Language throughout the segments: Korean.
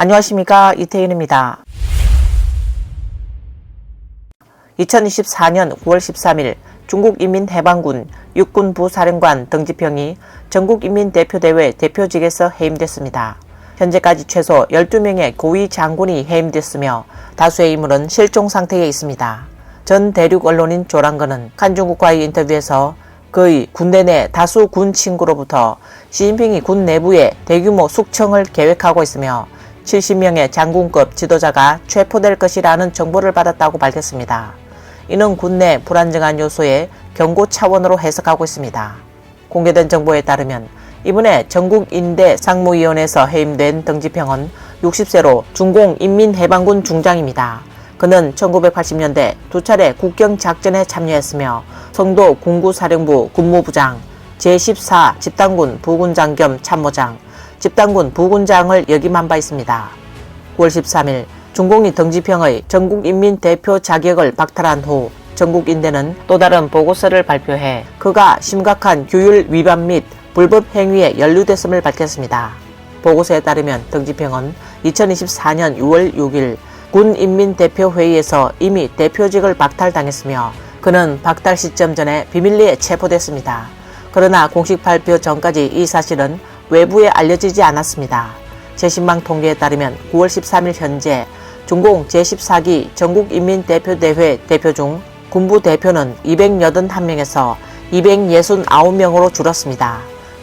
안녕하십니까, 이태윤입니다. 2024년 9월 13일 중국인민해방군 육군부사령관 등지평이 전국인민대표대회 대표직에서 해임됐습니다. 현재까지 최소 12명의 고위 장군이 해임됐으며 다수의 인물은 실종 상태에 있습니다. 전 대륙 언론인 조랑건은 한중국과의 인터뷰에서 그의 군대 내 다수 군 친구로부터 시진핑이 군 내부에 대규모 숙청을 계획하고 있으며 70명의 장군급 지도자가 체포될 것이라는 정보를 받았다고 밝혔습니다. 이는 군내 불안정한 요소의 경고 차원으로 해석하고 있습니다. 공개된 정보에 따르면 이번에 전국인대 상무위원회에서 해임된 등지평은 60세로 중공인민해방군 중장입니다. 그는 1980년대 두 차례 국경작전에 참여했으며 성도 군구사령부 군무부장, 제14 집단군 부군장 겸 참모장, 집단군 부군장을 역임한 바 있습니다. 9월 13일 중공이 등지평의 전국인민대표 자격을 박탈한 후 전국인대는 또 다른 보고서를 발표해 그가 심각한 규율 위반 및 불법 행위에 연루됐음을 밝혔습니다. 보고서에 따르면 등지평은 2024년 6월 6일 군인민대표회의에서 이미 대표직을 박탈당했으며 그는 박탈 시점 전에 비밀리에 체포됐습니다. 그러나 공식 발표 전까지 이 사실은 외부에 알려지지 않았습니다. 제10망 통계에 따르면 9월 13일 현재 중공 제14기 전국인민대표대회 대표 중 군부 대표는 281명에서 269명으로 줄었습니다.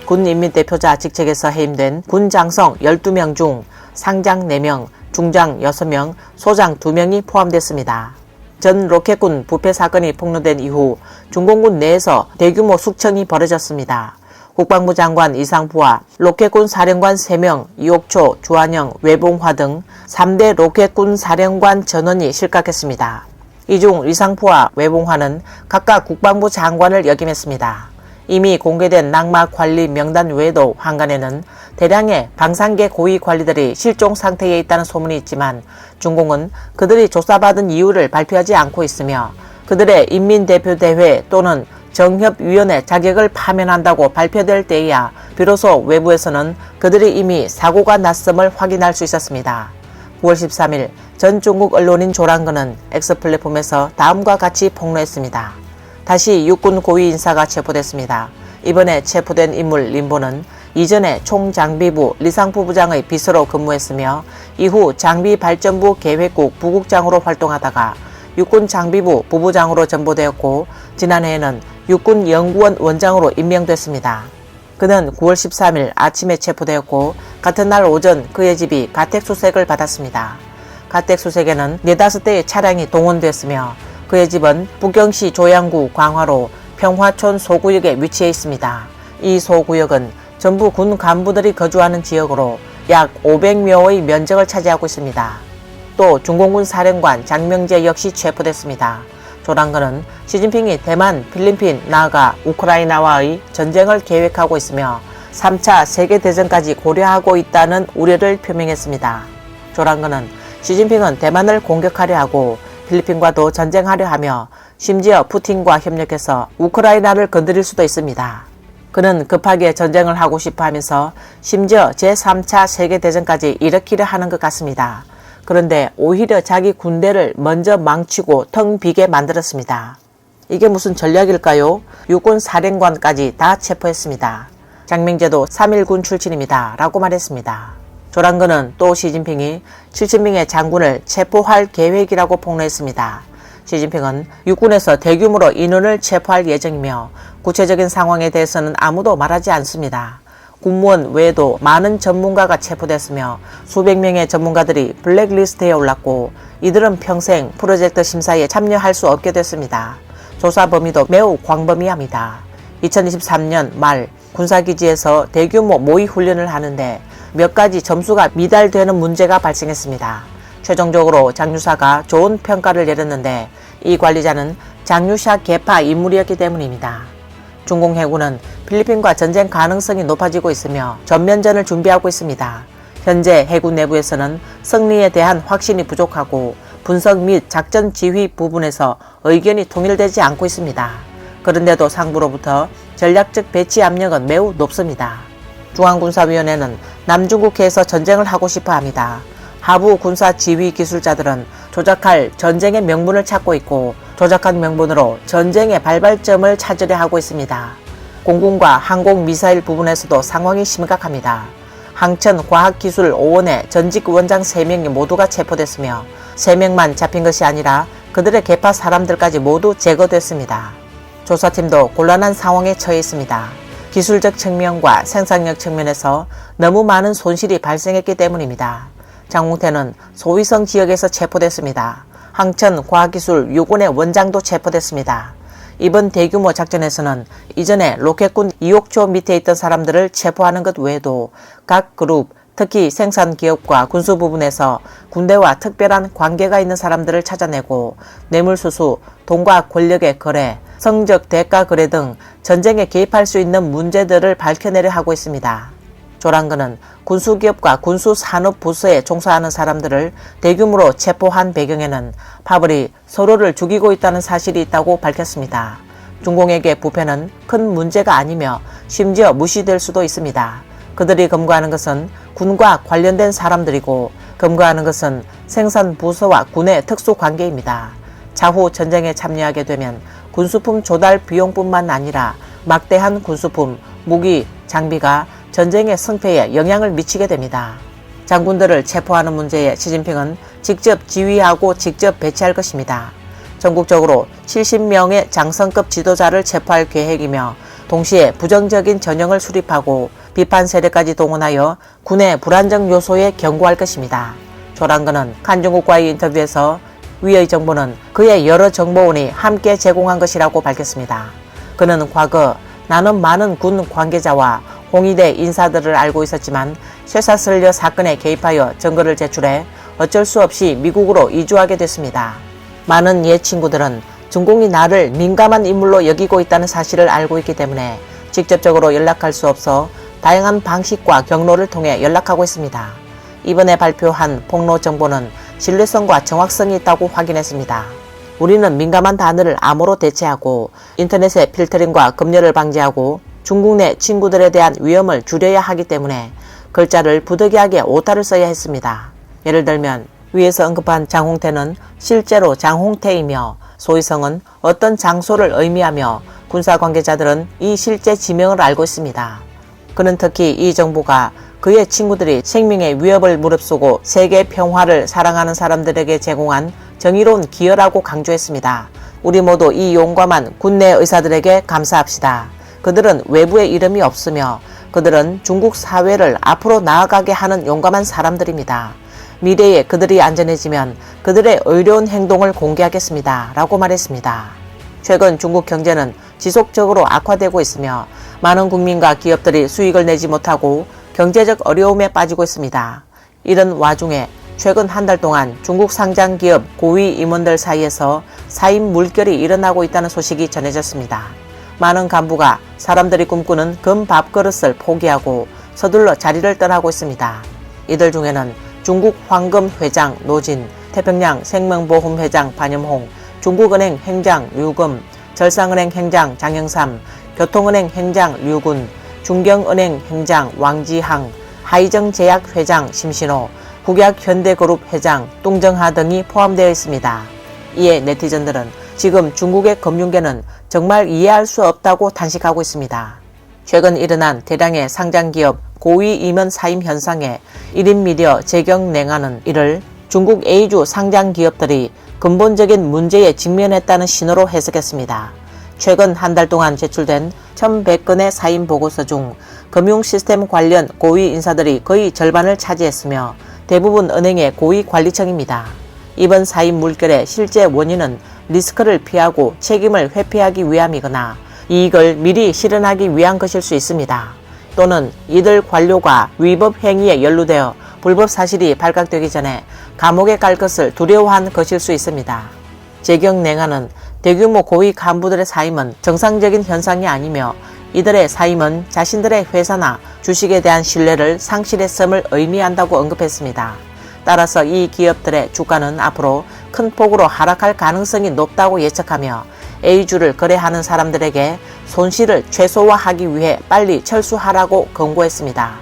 군인민대표자 직책에서 해임된 군장성 12명 중 상장 4명, 중장 6명, 소장 2명이 포함됐습니다. 전 로켓군 부패 사건이 폭로된 이후 중공군 내에서 대규모 숙청이 벌어졌습니다. 국방부 장관 이상부와 로켓군 사령관 3명, 이옥초, 주한영, 외봉화 등 3대 로켓군 사령관 전원이 실각했습니다. 이 중 이상부와 외봉화는 각각 국방부 장관을 역임했습니다. 이미 공개된 낙마 관리 명단 외에도 한간에는 대량의 방산계 고위 관리들이 실종 상태에 있다는 소문이 있지만 중공은 그들이 조사받은 이유를 발표하지 않고 있으며 그들의 인민대표대회 또는 정협위원회 자격을 파면한다고 발표될 때에야 비로소 외부에서는 그들이 이미 사고가 났음을 확인할 수 있었습니다. 9월 13일 전 중국 언론인 조랑건은 X플랫폼에서 다음과 같이 폭로했습니다. 다시 육군 고위 인사가 체포됐습니다. 이번에 체포된 인물 림보는 이전에 총장비부 리상푸 부장의 비서로 근무했으며 이후 장비발전부 계획국 부국장으로 활동하다가 육군장비부 부부장으로 전보되었고 지난해에는 육군연구원 원장으로 임명됐습니다. 그는 9월 13일 아침에 체포되었고 같은 날 오전 그의 집이 가택수색을 받았습니다. 가택수색에는 4-5대의 차량이 동원됐으며 그의 집은 부경시 조양구 광화로 평화촌 소구역에 위치해 있습니다. 이 소구역은 전부 군 간부들이 거주하는 지역으로 약 500묘의 면적을 차지하고 있습니다. 또 중공군 사령관 장명재 역시 체포됐습니다. 조랑건은 시진핑이 대만, 필리핀, 나아가 우크라이나와의 전쟁을 계획하고 있으며 3차 세계대전까지 고려하고 있다는 우려를 표명했습니다. 조랑건은 시진핑은 대만을 공격하려 하고 필리핀과도 전쟁하려 하며 심지어 푸틴과 협력해서 우크라이나를 건드릴 수도 있습니다. 그는 급하게 전쟁을 하고 싶어 하면서 심지어 제3차 세계대전까지 일으키려 하는 것 같습니다. 그런데 오히려 자기 군대를 먼저 망치고 텅 비게 만들었습니다. 이게 무슨 전략일까요? 육군 사령관까지 다 체포했습니다. 장명재도 3.1군 출신입니다. 라고 말했습니다. 조랑건은 또 시진핑이 70명의 장군을 체포할 계획이라고 폭로했습니다. 시진핑은 육군에서 대규모로 인원을 체포할 예정이며 구체적인 상황에 대해서는 아무도 말하지 않습니다. 군무원 외에도 많은 전문가가 체포됐으며 수백 명의 전문가들이 블랙리스트에 올랐고 이들은 평생 프로젝트 심사에 참여할 수 없게 됐습니다. 조사 범위도 매우 광범위합니다. 2023년 말 군사기지에서 대규모 모의 훈련을 하는데 몇 가지 점수가 미달되는 문제가 발생했습니다. 최종적으로 장유사가 좋은 평가를 내렸는데 이 관리자는 장유샤 계파 인물이었기 때문입니다. 중공 해군은 필리핀과 전쟁 가능성이 높아지고 있으며 전면전을 준비하고 있습니다. 현재 해군 내부에서는 승리에 대한 확신이 부족하고 분석 및 작전 지휘 부분에서 의견이 통일되지 않고 있습니다. 그런데도 상부로부터 전략적 배치 압력은 매우 높습니다. 중앙군사위원회는 남중국해에서 전쟁을 하고 싶어 합니다. 하부 군사 지휘 기술자들은 조작할 전쟁의 명분을 찾고 있고 조작한 명분으로 전쟁의 발발점을 찾으려 하고 있습니다. 공군과 항공 미사일 부분에서도 상황이 심각합니다. 항천과학기술오원의 전직 원장 3명이 모두가 체포됐으며 3명만 잡힌 것이 아니라 그들의 계파 사람들까지 모두 제거됐습니다. 조사팀도 곤란한 상황에 처해 있습니다. 기술적 측면과 생산력 측면에서 너무 많은 손실이 발생했기 때문입니다. 장홍태는 소위성 지역에서 체포됐습니다. 항천과학기술6원의 원장도 체포됐습니다. 이번 대규모 작전에서는 이전에 로켓군 이옥초 밑에 있던 사람들을 체포하는 것 외에도 각 그룹, 특히 생산기업과 군수 부분에서 군대와 특별한 관계가 있는 사람들을 찾아내고 뇌물수수, 돈과 권력의 거래, 성적 대가 거래 등 전쟁에 개입할 수 있는 문제들을 밝혀내려 하고 있습니다. 조랑근은 군수기업과 군수산업부서에 종사하는 사람들을 대규모로 체포한 배경에는 파벌이 서로를 죽이고 있다는 사실이 있다고 밝혔습니다. 중공에게 부패는 큰 문제가 아니며 심지어 무시될 수도 있습니다. 그들이 검거하는 것은 군과 관련된 사람들이고 검거하는 것은 생산부서와 군의 특수관계입니다. 차후 전쟁에 참여하게 되면 군수품 조달 비용뿐만 아니라 막대한 군수품, 무기, 장비가 전쟁의 승패에 영향을 미치게 됩니다. 장군들을 체포하는 문제에 시진핑은 직접 지휘하고 직접 배치할 것입니다. 전국적으로 70명의 장성급 지도자를 체포할 계획이며 동시에 부정적인 전형을 수립하고 비판 세력까지 동원하여 군의 불안정 요소에 경고할 것입니다. 조랑근은 한중국과의 인터뷰에서 위의 정보는 그의 여러 정보원이 함께 제공한 것이라고 밝혔습니다. 그는 과거 나는 많은 군 관계자와 홍위대 인사들을 알고 있었지만 쇠사슬려 사건에 개입하여 증거를 제출해 어쩔 수 없이 미국으로 이주하게 됐습니다. 많은 옛 친구들은 중공이 나를 민감한 인물로 여기고 있다는 사실을 알고 있기 때문에 직접적으로 연락할 수 없어 다양한 방식과 경로를 통해 연락하고 있습니다. 이번에 발표한 폭로 정보는 신뢰성과 정확성이 있다고 확인했습니다. 우리는 민감한 단어를 암호로 대체하고 인터넷의 필터링과 검열을 방지하고 중국 내 친구들에 대한 위험을 줄여야 하기 때문에 글자를 부득이하게 오타를 써야 했습니다. 예를 들면 위에서 언급한 장홍태는 실제로 장홍태이며 소위성은 어떤 장소를 의미하며 군사 관계자들은 이 실제 지명을 알고 있습니다. 그는 특히 이 정보가 그의 친구들이 생명의 위협을 무릅쓰고 세계 평화를 사랑하는 사람들에게 제공한 정의로운 기여라고 강조했습니다. 우리 모두 이 용감한 군내 의사들에게 감사합시다. 그들은 외부의 이름이 없으며 그들은 중국 사회를 앞으로 나아가게 하는 용감한 사람들입니다. 미래에 그들이 안전해지면 그들의 의로운 행동을 공개하겠습니다. 라고 말했습니다. 최근 중국 경제는 지속적으로 악화되고 있으며 많은 국민과 기업들이 수익을 내지 못하고 경제적 어려움에 빠지고 있습니다. 이런 와중에 최근 한 달 동안 중국 상장기업 고위 임원들 사이에서 사임 물결이 일어나고 있다는 소식이 전해졌습니다. 많은 간부가 사람들이 꿈꾸는 금 밥그릇을 포기하고 서둘러 자리를 떠나고 있습니다. 이들 중에는 중국 황금 회장 노진, 태평양 생명보험 회장 반염홍, 중국은행 행장 류금, 절상은행 행장 장영삼, 교통은행 행장 류군, 중경은행 행장 왕지항, 하이정제약 회장 심신호, 국약현대그룹 회장 뚱정하 등이 포함되어 있습니다. 이에 네티즌들은 지금 중국의 금융계는 정말 이해할 수 없다고 탄식하고 있습니다. 최근 일어난 대량의 상장기업 고위 임원 사임 현상에 1인 미디어 재경냉하는 이를 중국 A주 상장기업들이 근본적인 문제에 직면했다는 신호로 해석했습니다. 최근 한 달 동안 제출된 1100건의 사임 보고서 중 금융시스템 관련 고위 인사들이 거의 절반을 차지했으며 대부분 은행의 고위 관리층입니다. 이번 사임 물결의 실제 원인은 리스크를 피하고 책임을 회피하기 위함이거나 이익을 미리 실현하기 위한 것일 수 있습니다. 또는 이들 관료가 위법 행위에 연루되어 불법 사실이 발각되기 전에 감옥에 갈 것을 두려워한 것일 수 있습니다. 재경냉하는 대규모 고위 간부들의 사임은 정상적인 현상이 아니며 이들의 사임은 자신들의 회사나 주식에 대한 신뢰를 상실했음을 의미한다고 언급했습니다. 따라서 이 기업들의 주가는 앞으로 큰 폭으로 하락할 가능성이 높다고 예측하며 A주를 거래하는 사람들에게 손실을 최소화하기 위해 빨리 철수하라고 권고했습니다.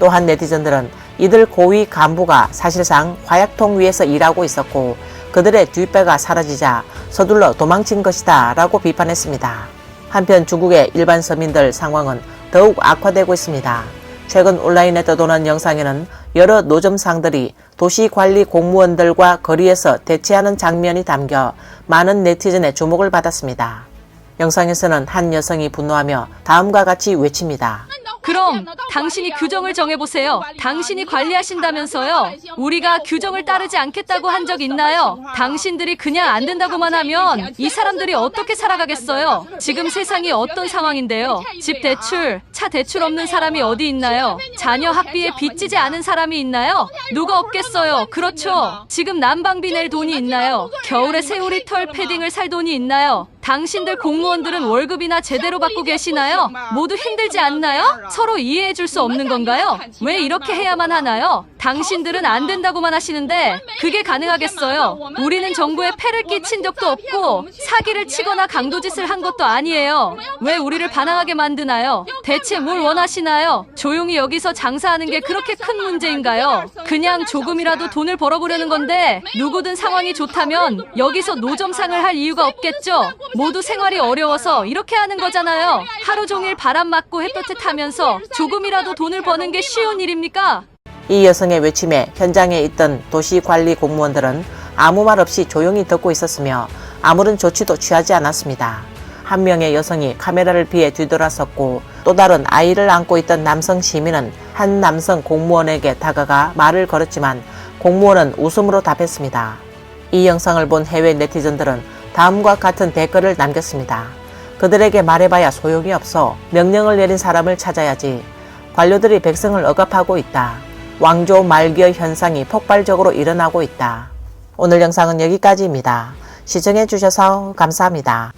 또한 네티즌들은 이들 고위 간부가 사실상 화약통 위에서 일하고 있었고 그들의 뒷배가 사라지자 서둘러 도망친 것이다 라고 비판했습니다. 한편 중국의 일반 서민들 상황은 더욱 악화되고 있습니다. 최근 온라인에 떠도는 영상에는 여러 노점상들이 도시관리 공무원들과 거리에서 대치하는 장면이 담겨 많은 네티즌의 주목을 받았습니다. 영상에서는 한 여성이 분노하며 다음과 같이 외칩니다. 그럼 당신이 규정을 정해보세요. 당신이 관리하신다면서요. 우리가 규정을 따르지 않겠다고 한 적 있나요? 당신들이 그냥 안 된다고만 하면 이 사람들이 어떻게 살아가겠어요? 지금 세상이 어떤 상황인데요? 집 대출, 차 대출 없는 사람이 어디 있나요? 자녀 학비에 빚지지 않은 사람이 있나요? 누가 없겠어요? 그렇죠. 지금 난방비 낼 돈이 있나요? 겨울에 새우리 털 패딩을 살 돈이 있나요? 당신들 공무원들은 월급이나 제대로 받고 계시나요? 모두 힘들지 않나요? 서로 이해해 줄 수 없는 건가요? 왜 이렇게 해야만 하나요? 당신들은 안 된다고만 하시는데 그게 가능하겠어요? 우리는 정부에 폐를 끼친 적도 없고 사기를 치거나 강도짓을 한 것도 아니에요. 왜 우리를 반항하게 만드나요? 대체 뭘 원하시나요? 조용히 여기서 장사하는 게 그렇게 큰 문제인가요? 그냥 조금이라도 돈을 벌어보려는 건데 누구든 상황이 좋다면 여기서 노점상을 할 이유가 없겠죠? 모두 생활이 어려워서 이렇게 하는 거잖아요. 하루 종일 바람 맞고 햇볕에 타면서 조금이라도 돈을 버는 게 쉬운 일입니까? 이 여성의 외침에 현장에 있던 도시관리 공무원들은 아무 말 없이 조용히 듣고 있었으며 아무런 조치도 취하지 않았습니다. 한 명의 여성이 카메라를 피해 뒤돌아섰고 또 다른 아이를 안고 있던 남성 시민은 한 남성 공무원에게 다가가 말을 걸었지만 공무원은 웃음으로 답했습니다. 이 영상을 본 해외 네티즌들은 다음과 같은 댓글을 남겼습니다. 그들에게 말해봐야 소용이 없어. 명령을 내린 사람을 찾아야지. 관료들이 백성을 억압하고 있다. 왕조 말기의 현상이 폭발적으로 일어나고 있다. 오늘 영상은 여기까지입니다. 시청해 주셔서 감사합니다.